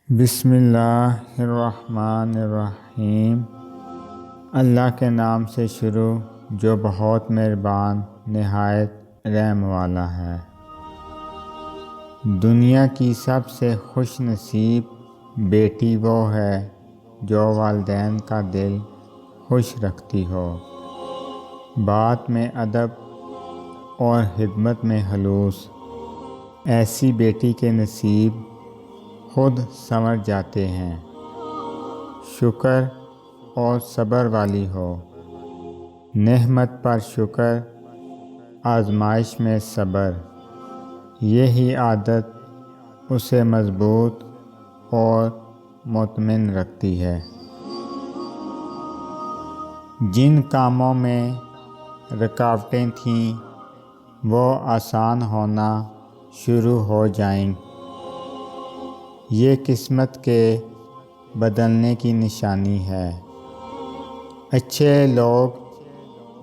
بسم اللہ الرحمن الرحیم۔ اللہ کے نام سے شروع جو بہت مہربان نہایت رحم والا ہے۔ دنیا کی سب سے خوش نصیب بیٹی وہ ہے جو والدین کا دل خوش رکھتی ہو، بات میں ادب اور خدمت میں خلوص۔ ایسی بیٹی کے نصیب خود سنور جاتے ہیں، شکر اور صبر والی ہو، نعمت پر شکر، آزمائش میں صبر۔ یہی عادت اسے مضبوط اور مطمئن رکھتی ہے۔ جن کاموں میں رکاوٹیں تھیں وہ آسان ہونا شروع ہو جائیں۔ یہ قسمت کے بدلنے کی نشانی ہے۔ اچھے لوگ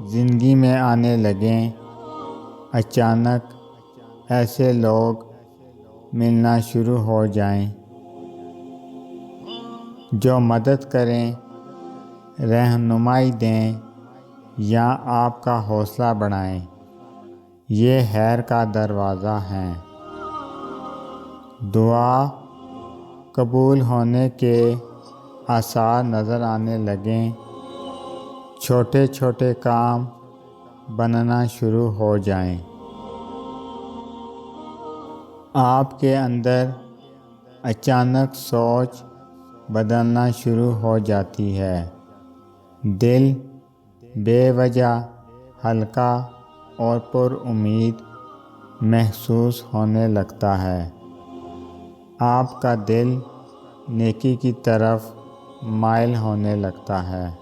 زندگی میں آنے لگیں، اچانک ایسے لوگ ملنا شروع ہو جائیں جو مدد کریں، رہنمائی دیں یا آپ کا حوصلہ بڑھائیں۔ یہ خیر کا دروازہ ہیں۔ دعا قبول ہونے کے آثار نظر آنے لگیں، چھوٹے چھوٹے کام بننا شروع ہو جائیں۔ آپ کے اندر اچانک سوچ بدلنا شروع ہو جاتی ہے، دل بے وجہ ہلکا اور پر امید محسوس ہونے لگتا ہے۔ آپ کا دل نیکی کی طرف مائل ہونے لگتا ہے۔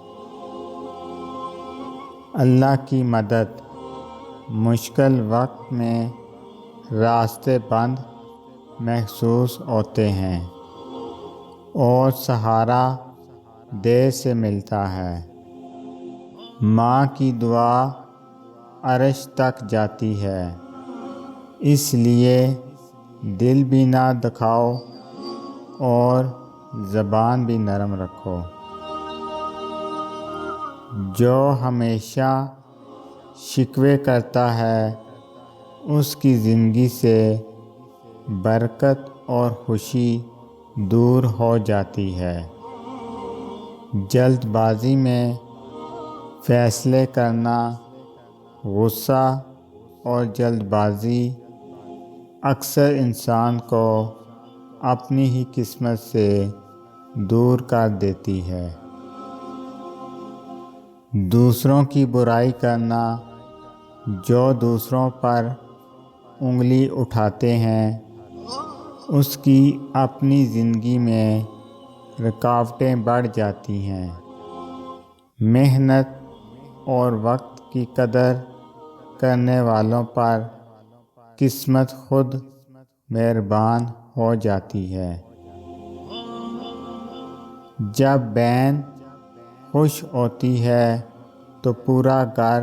اللہ کی مدد، مشکل وقت میں راستے بند محسوس ہوتے ہیں اور سہارا دیر سے ملتا ہے۔ ماں کی دعا عرش تک جاتی ہے، اس لیے دل بھی نہ دکھاؤ اور زبان بھی نرم رکھو۔ جو ہمیشہ شکوے کرتا ہے اس کی زندگی سے برکت اور خوشی دور ہو جاتی ہے۔ جلد بازی میں فیصلے کرنا، غصہ اور جلد بازی اکثر انسان کو اپنی ہی قسمت سے دور کر دیتی ہے۔ دوسروں کی برائی کرنا، جو دوسروں پر انگلی اٹھاتے ہیں اس کی اپنی زندگی میں رکاوٹیں بڑھ جاتی ہیں۔ محنت اور وقت کی قدر کرنے والوں پر قسمت خود مہربان ہو جاتی ہے۔ جب بہن خوش ہوتی ہے تو پورا گھر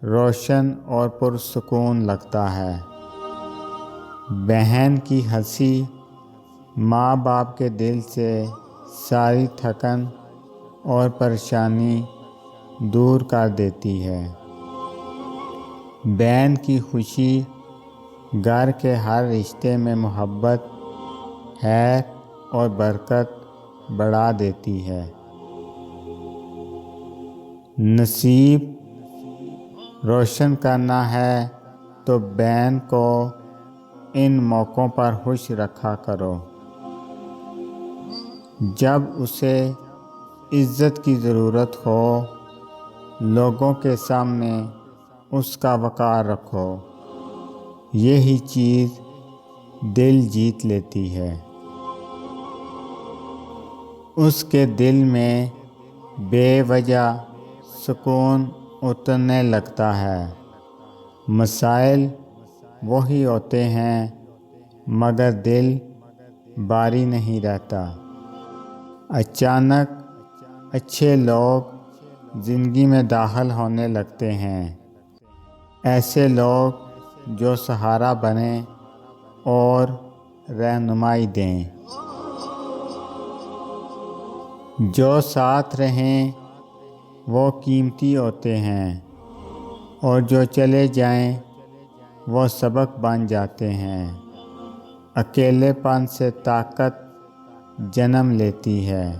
روشن اور پرسکون لگتا ہے۔ بہن کی ہنسی ماں باپ کے دل سے ساری تھکن اور پریشانی دور کر دیتی ہے۔ بہن کی خوشی گھر کے ہر رشتے میں محبت، خیر اور برکت بڑھا دیتی ہے۔ نصیب روشن کرنا ہے تو بہن کو ان موقعوں پر خوش رکھا کرو جب اسے عزت کی ضرورت ہو۔ لوگوں کے سامنے اس کا وقار رکھو، یہی چیز دل جیت لیتی ہے۔ اس کے دل میں بے وجہ سکون اترنے لگتا ہے۔ مسائل وہی ہوتے ہیں مگر دل باری نہیں رہتا۔ اچانک اچھے لوگ زندگی میں داخل ہونے لگتے ہیں، ایسے لوگ جو سہارا بنیں اور رہنمائی دیں۔ جو ساتھ رہیں وہ قیمتی ہوتے ہیں، اور جو چلے جائیں وہ سبق بن جاتے ہیں۔ اکیلے پن سے طاقت جنم لیتی ہے،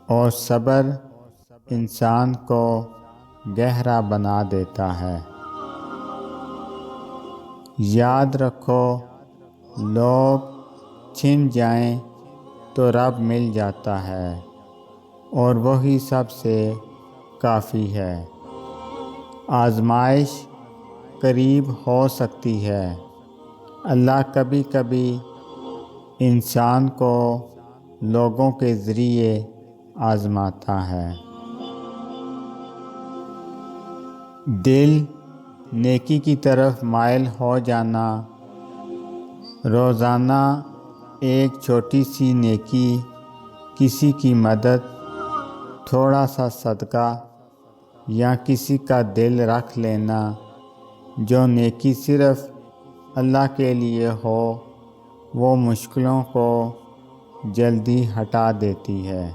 اور صبر انسان کو گہرا بنا دیتا ہے۔ یاد رکھو، لوگ چھن جائیں تو رب مل جاتا ہے، اور وہی سب سے کافی ہے۔ آزمائش قریب ہو سکتی ہے۔ اللہ کبھی کبھی انسان کو لوگوں کے ذریعے آزماتا ہے۔ دل نیکی کی طرف مائل ہو جانا، روزانہ ایک چھوٹی سی نیکی، کسی کی مدد، تھوڑا سا صدقہ یا کسی کا دل رکھ لینا، جو نیکی صرف اللہ کے لیے ہو، وہ مشکلوں کو جلدی ہٹا دیتی ہے۔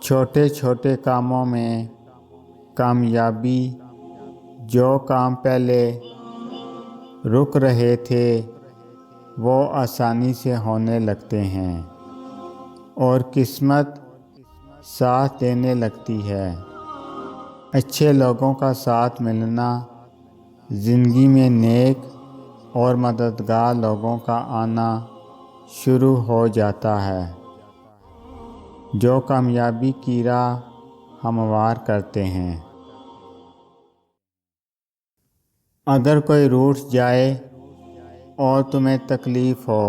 چھوٹے چھوٹے کاموں میں کامیابی، جو کام پہلے رک رہے تھے وہ آسانی سے ہونے لگتے ہیں، اور قسمت ساتھ دینے لگتی ہے۔ اچھے لوگوں کا ساتھ ملنا، زندگی میں نیک اور مددگار لوگوں کا آنا شروع ہو جاتا ہے، جو کامیابی کی راہ ہموار کرتے ہیں۔ اگر کوئی روٹھ جائے اور تمہیں تکلیف ہو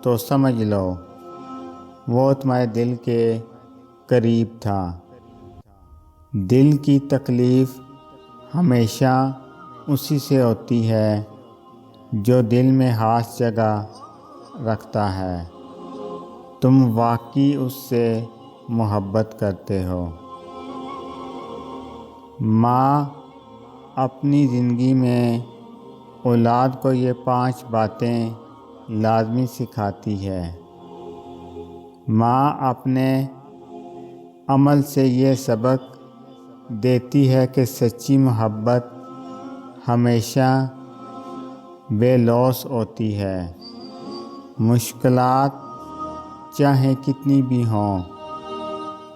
تو سمجھ لو وہ تمہارے دل کے قریب تھا۔ دل کی تکلیف ہمیشہ اسی سے ہوتی ہے جو دل میں خاص جگہ رکھتا ہے۔ تم واقعی اس سے محبت کرتے ہو۔ ماں اپنی زندگی میں اولاد کو یہ 5 باتیں لازمی سکھاتی ہے۔ ماں اپنے عمل سے یہ سبق دیتی ہے کہ سچی محبت ہمیشہ بے لوث ہوتی ہے۔ مشکلات چاہے کتنی بھی ہوں،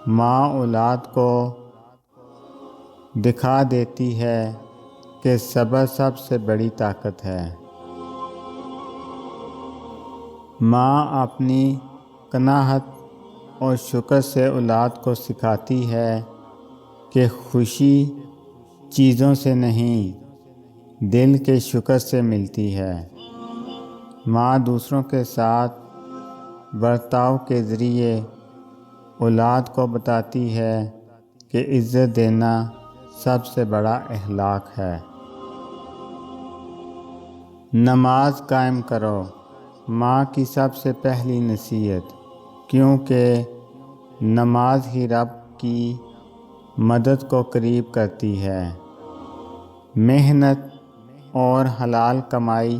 ماں اولاد کو دکھا دیتی ہے کہ صبر سب سے بڑی طاقت ہے۔ ماں اپنی قناعت اور شکر سے اولاد کو سکھاتی ہے کہ خوشی چیزوں سے نہیں، دل کے شکر سے ملتی ہے۔ ماں دوسروں کے ساتھ برتاؤ کے ذریعے اولاد کو بتاتی ہے کہ عزت دینا سب سے بڑا اخلاق ہے۔ نماز قائم کرو، ماں کی سب سے پہلی نصیحت، کیونکہ نماز ہی رب کی مدد کو قریب کرتی ہے۔ محنت اور حلال کمائی،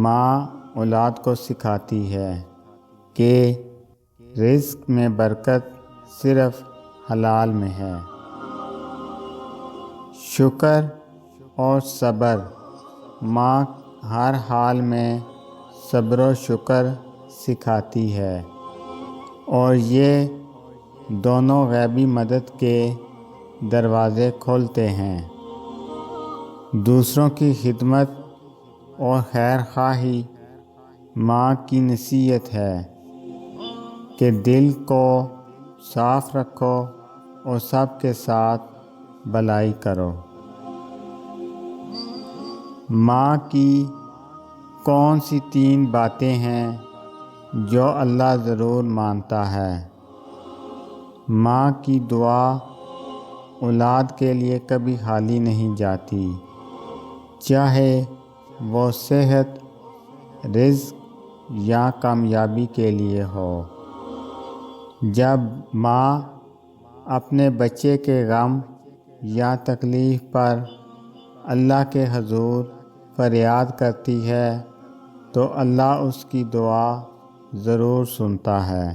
ماں اولاد کو سکھاتی ہے کہ رزق میں برکت صرف حلال میں ہے۔ شکر اور صبر، ماں ہر حال میں صبر و شکر سکھاتی ہے، اور یہ دونوں غیبی مدد کے دروازے کھولتے ہیں۔ دوسروں کی خدمت اور خیر خواہی ماں کی نصیحت ہے کہ دل کو صاف رکھو اور سب کے ساتھ بھلائی کرو۔ ماں کی کون سی 3 باتیں ہیں جو اللہ ضرور مانتا ہے؟ ماں کی دعا اولاد کے لیے کبھی خالی نہیں جاتی، چاہے وہ صحت، رزق یا کامیابی کے لیے ہو۔ جب ماں اپنے بچے کے غم یا تکلیف پر اللہ کے حضور فریاد کرتی ہے تو اللہ اس کی دعا ضرور سنتا ہے۔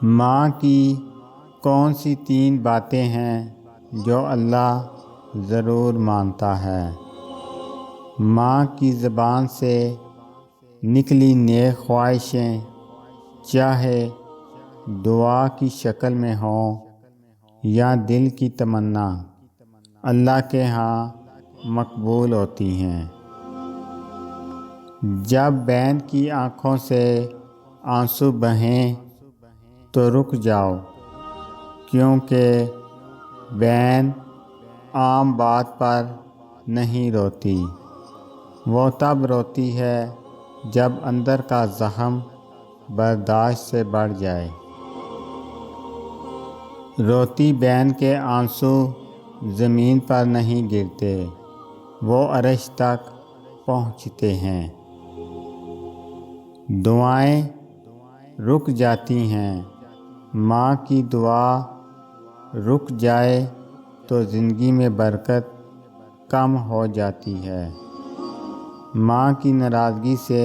ماں کی کون سی 3 باتیں ہیں جو اللہ ضرور مانتا ہے؟ ماں کی زبان سے نکلی نیک خواہشیں چاہے دعا کی شکل میں ہوں یا دل کی تمنا، اللہ کے ہاں مقبول ہوتی ہیں۔ جب بہن کی آنکھوں سے آنسو بہیں تو رک جاؤ، کیونکہ بہن عام بات پر نہیں روتی، وہ تب روتی ہے جب اندر کا زخم برداشت سے بڑھ جائے۔ روتی بہن کے آنسو زمین پر نہیں گرتے، وہ عرش تک پہنچتے ہیں۔ دعائیں رک جاتی ہیں، ماں کی دعا رک جائے تو زندگی میں برکت کم ہو جاتی ہے۔ ماں کی ناراضگی سے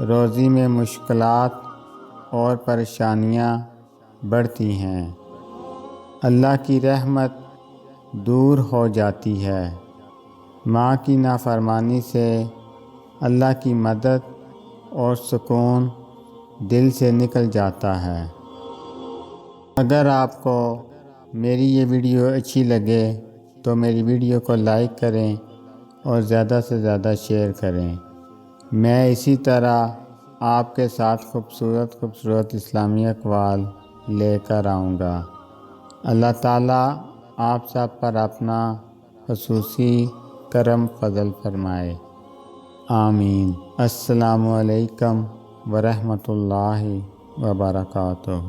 روزی میں مشکلات اور پریشانیاں بڑھتی ہیں، اللہ کی رحمت دور ہو جاتی ہے۔ ماں کی نافرمانی سے اللہ کی مدد اور سکون دل سے نکل جاتا ہے۔ اگر آپ کو میری یہ ویڈیو اچھی لگے تو میری ویڈیو کو لائک کریں اور زیادہ سے زیادہ شیئر کریں۔ میں اسی طرح آپ کے ساتھ خوبصورت اسلامی اقوال لے کر آؤں گا۔ اللہ تعالیٰ آپ سب پر اپنا خصوصی کرم فضل فرمائے، آمین۔ السلام علیکم ورحمۃ اللہ وبرکاتہ۔